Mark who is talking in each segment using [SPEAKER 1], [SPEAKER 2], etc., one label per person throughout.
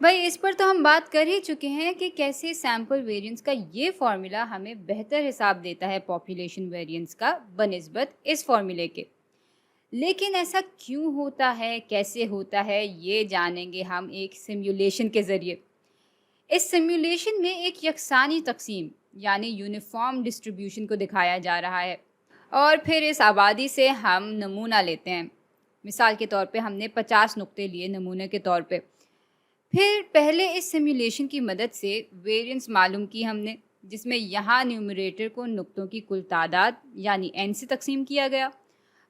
[SPEAKER 1] भाई इस पर तो हम बात कर ही चुके हैं कि कैसे सैंपल वेरिएंस का ये फॉर्मूला हमें बेहतर हिसाब देता है पॉपुलेशन वेरिएंस का बनिस्बत इस फॉर्मूले के। लेकिन ऐसा क्यों होता है, कैसे होता है, ये जानेंगे हम एक सिमुलेशन के ज़रिए। इस सिमुलेशन में एक यकसानी तकसीम यानी यूनिफॉर्म डिस्ट्रीब्यूशन को दिखाया जा रहा है और फिर इस आबादी से हम नमूना लेते हैं। मिसाल के तौर पे हमने 50 नुक्ते लिए नमूने के तौर पे। फिर पहले इस सिमुलेशन की मदद से वेरिएंस मालूम की हमने, जिसमें यहाँ न्यूमरेटर को नुक्तों की कुल तादाद यानी n से तकसीम किया गया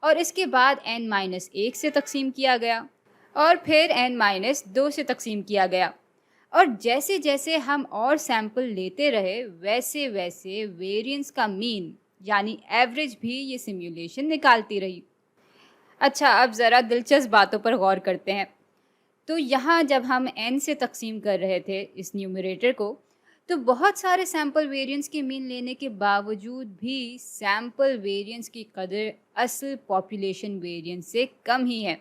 [SPEAKER 1] और इसके बाद n-1 से तकसीम किया गया और फिर n-2 से तकसीम किया गया। और जैसे जैसे हम और सैंपल लेते रहे वैसे वैसे वेरिएंस का मीन यानी एवरेज भी ये सिमुलेशन निकालती रही। अच्छा, अब ज़रा दिलचस्प बातों पर गौर करते हैं। तो यहाँ जब हम n से तकसीम कर रहे थे इस न्यूमरेटर को, तो बहुत सारे सैंपल वेरिएंस के मीन लेने के बावजूद भी सैंपल वेरिएंस की कदर असल पॉपुलेशन वेरिएंस से कम ही है।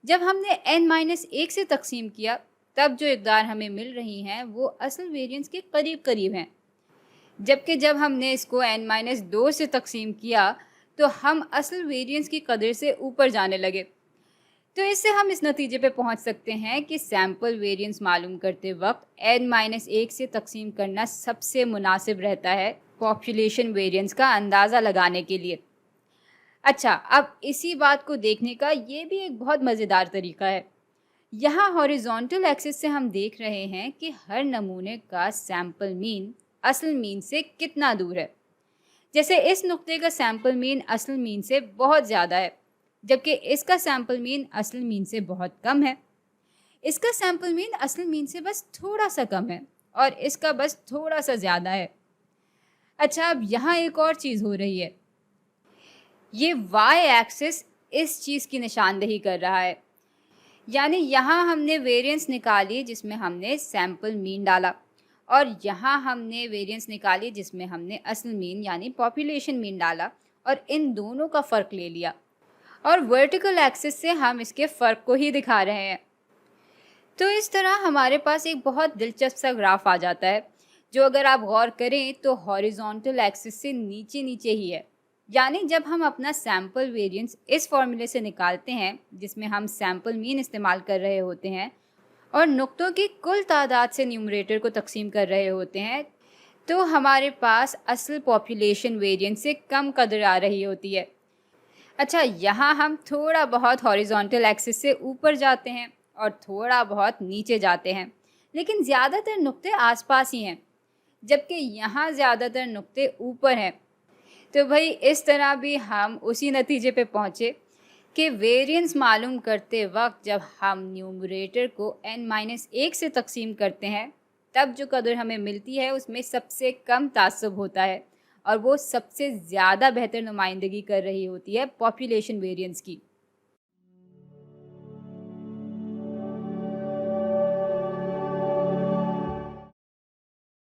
[SPEAKER 1] जब हमने n-1 से तकसीम किया, तब जो इकदार हमें मिल रही हैं वो असल वेरिएंस के करीब करीब हैं। जबकि जब हमने इसको n-2 से तकसीम किया, तो हम असल वेरिएंस की कदर से ऊपर जाने लगे। तो इससे हम इस नतीजे पे पहुंच सकते हैं कि सैंपल वेरिएंस मालूम करते वक्त n-1 से तकसीम करना सबसे मुनासिब रहता है पॉपुलेशन वेरिएंस का अंदाज़ा लगाने के लिए। अच्छा, अब इसी बात को देखने का ये भी एक बहुत मज़ेदार तरीका है। यहाँ हॉरिजॉन्टल एक्सिस से हम देख रहे हैं कि हर नमूने का सैंपल मीन असल मीन से कितना दूर है। जैसे इस नुक्ते का सैंपल मीन असल मीन से बहुत ज़्यादा है, जबकि इसका सैंपल मीन असल मीन से बहुत कम है। इसका सैंपल मीन असल मीन से बस थोड़ा सा कम है और इसका बस थोड़ा सा ज़्यादा है। अच्छा, अब यहाँ एक और चीज़ हो रही है। ये वाई एक्सिस इस चीज़ की निशानदेही कर रहा है, यानी यहाँ हमने वेरिएंस निकाली जिसमें हमने सैंपल मीन डाला और यहाँ हमने वेरिएंस निकाली जिसमें हमने असल मीन यानी पॉपुलेशन मीन डाला और इन दोनों का फ़र्क ले लिया और वर्टिकल एक्सिस से हम इसके फ़र्क को ही दिखा रहे हैं। तो इस तरह हमारे पास एक बहुत दिलचस्प सा ग्राफ आ जाता है, जो अगर आप गौर करें तो हॉरिजॉन्टल एक्सिस से नीचे नीचे ही है। यानी जब हम अपना सैंपल वेरिएंस इस फॉर्मूले से निकालते हैं जिसमें हम सैंपल मीन इस्तेमाल कर रहे होते हैं और नुक्तों की कुल तादाद से न्यूमरेटर को तकसीम कर रहे होते हैं, तो हमारे पास असल पॉपुलेशन वेरिएंस से कम कदर आ रही होती है। अच्छा, यहाँ हम थोड़ा बहुत हॉरिजॉन्टल एक्सिस से ऊपर जाते हैं और थोड़ा बहुत नीचे जाते हैं, लेकिन ज़्यादातर नुक्ते आसपास ही हैं, जबकि यहाँ ज़्यादातर नुक्ते ऊपर हैं। तो भाई इस तरह भी हम उसी नतीजे पे पहुँचे कि वेरिएंस मालूम करते वक्त जब हम न्यूमरेटर को n-1 से तकसीम करते हैं, तब जो कदर हमें मिलती है उसमें सबसे कम तासुब होता है और वो सबसे ज़्यादा बेहतर नुमाइंदगी कर रही होती है पॉपुलेशन वेरिएंस की।